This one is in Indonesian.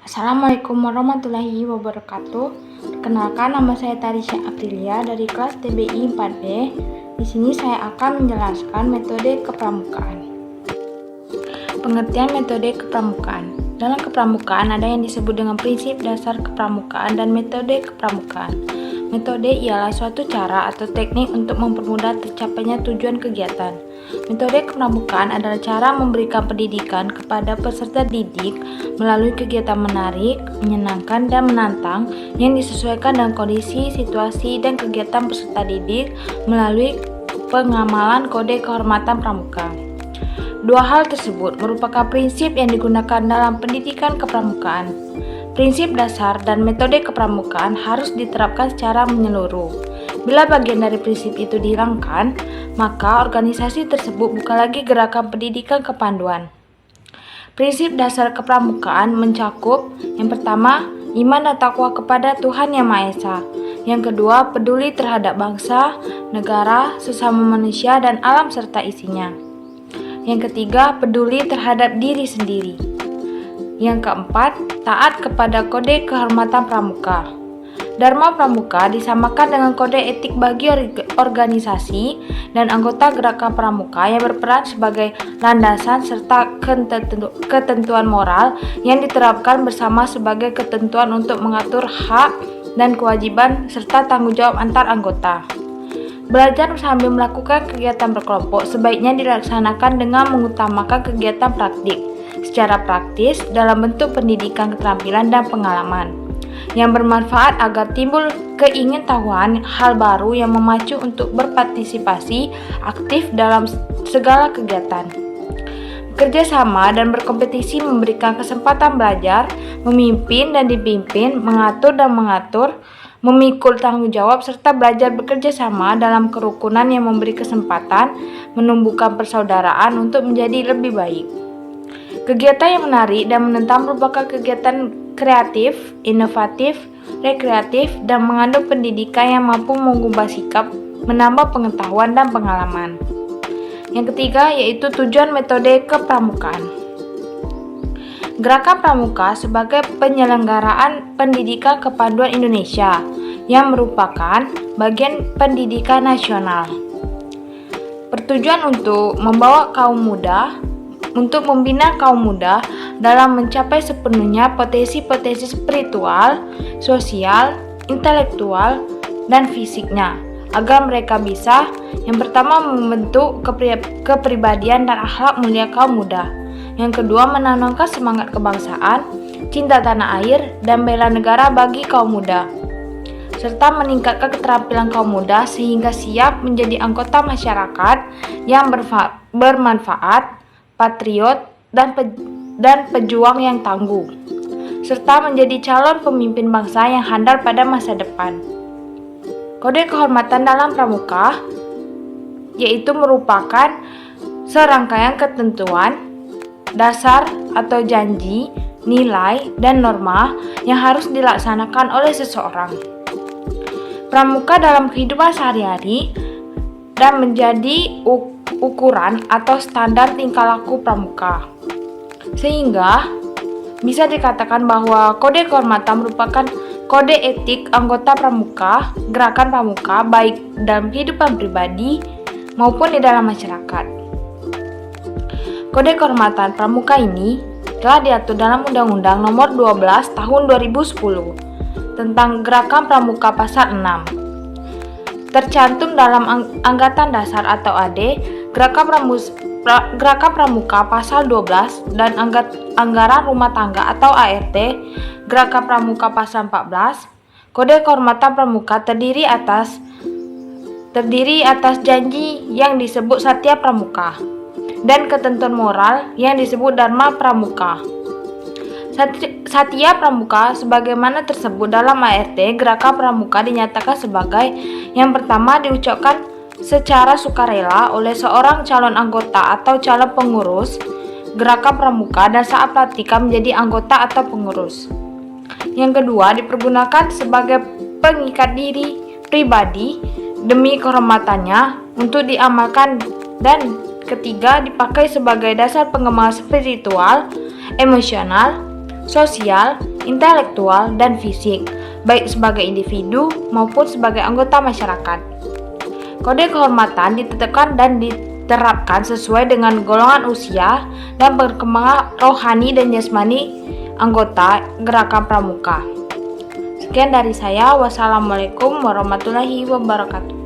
Assalamualaikum warahmatullahi wabarakatuh. Perkenalkan, nama saya Tarisya Aprilia dari kelas TBI 4B. Di sini saya akan menjelaskan metode kepramukaan. Pengertian metode kepramukaan. Dalam kepramukaan ada yang disebut dengan prinsip dasar kepramukaan dan metode kepramukaan. Metode ialah suatu cara atau teknik untuk mempermudah tercapainya tujuan kegiatan. Metode kepramukaan adalah cara memberikan pendidikan kepada peserta didik melalui kegiatan menarik, menyenangkan, dan menantang yang disesuaikan dengan kondisi, situasi, dan kegiatan peserta didik melalui pengamalan kode kehormatan pramuka. Dua hal tersebut merupakan prinsip yang digunakan dalam pendidikan kepramukaan. Prinsip dasar dan metode kepramukaan harus diterapkan secara menyeluruh. Bila bagian dari prinsip itu dihilangkan, maka organisasi tersebut bukan lagi gerakan pendidikan kepanduan. Prinsip dasar kepramukaan mencakup yang pertama, iman dan takwa kepada Tuhan Yang Maha Esa. Yang kedua, peduli terhadap bangsa, negara, sesama manusia, dan alam serta isinya. Yang ketiga, peduli terhadap diri sendiri. Yang keempat, taat kepada kode kehormatan pramuka. Dharma pramuka disamakan dengan kode etik bagi organisasi dan anggota gerakan pramuka yang berperan sebagai landasan serta ketentuan moral yang diterapkan bersama sebagai ketentuan untuk mengatur hak dan kewajiban serta tanggung jawab antar anggota. Belajar sambil melakukan kegiatan berkelompok sebaiknya dilaksanakan dengan mengutamakan kegiatan praktik secara praktis dalam bentuk pendidikan keterampilan dan pengalaman yang bermanfaat agar timbul keingintahuan hal baru yang memacu untuk berpartisipasi aktif dalam segala kegiatan. Bekerja sama dan berkompetisi memberikan kesempatan belajar, memimpin dan dipimpin, mengatur dan mengatur, memikul tanggung jawab, serta belajar bekerja sama dalam kerukunan yang memberi kesempatan menumbuhkan persaudaraan untuk menjadi lebih baik. Kegiatan yang menarik dan menentang merupakan kegiatan kreatif, inovatif, rekreatif, dan mengandung pendidikan yang mampu mengubah sikap, menambah pengetahuan dan pengalaman. Yang ketiga yaitu tujuan metode kepramukaan. Gerakan Pramuka sebagai penyelenggaraan pendidikan kepanduan Indonesia yang merupakan bagian pendidikan nasional. Bertujuan untuk membina kaum muda dalam mencapai sepenuhnya potensi-potensi spiritual, sosial, intelektual, dan fisiknya agar mereka bisa yang pertama membentuk kepribadian dan akhlak mulia kaum muda. Yang kedua, menanamkan semangat kebangsaan, cinta tanah air, dan bela negara bagi kaum muda, serta meningkatkan keterampilan kaum muda sehingga siap menjadi anggota masyarakat yang bermanfaat, patriot, dan pejuang yang tangguh, serta menjadi calon pemimpin bangsa yang handal pada masa depan. Kode kehormatan dalam pramuka yaitu merupakan serangkaian ketentuan dasar atau janji, nilai, dan norma yang harus dilaksanakan oleh seseorang pramuka dalam kehidupan sehari-hari dan menjadi ukuran atau standar tingkah laku pramuka. Sehingga bisa dikatakan bahwa kode kehormatan merupakan kode etik anggota pramuka, gerakan pramuka baik dalam kehidupan pribadi maupun di dalam masyarakat. Kode kehormatan pramuka ini telah diatur dalam Undang-Undang Nomor 12 Tahun 2010 tentang Gerakan Pramuka Pasal 6. Tercantum dalam Anggaran Dasar atau AD, Gerakan Pramuka Pasal 12 dan Anggaran Rumah Tangga atau ART, Gerakan Pramuka Pasal 14. Kode kehormatan pramuka terdiri atas janji yang disebut Satya Pramuka dan ketentuan moral yang disebut Dharma Pramuka. Satya Pramuka sebagaimana tersebut dalam ART, Gerakan Pramuka dinyatakan sebagai yang pertama diucapkan secara sukarela oleh seorang calon anggota atau calon pengurus Gerakan Pramuka dan saat pelantikan menjadi anggota atau pengurus. Yang kedua, dipergunakan sebagai pengikat diri pribadi demi kehormatannya untuk diamalkan, dan ketiga, dipakai sebagai dasar pengembangan spiritual, emosional, sosial, intelektual, dan fisik, baik sebagai individu maupun sebagai anggota masyarakat. Kode kehormatan ditetapkan dan diterapkan sesuai dengan golongan usia dan perkembangan rohani dan jasmani anggota Gerakan Pramuka. Sekian dari saya. Wassalamualaikum warahmatullahi wabarakatuh.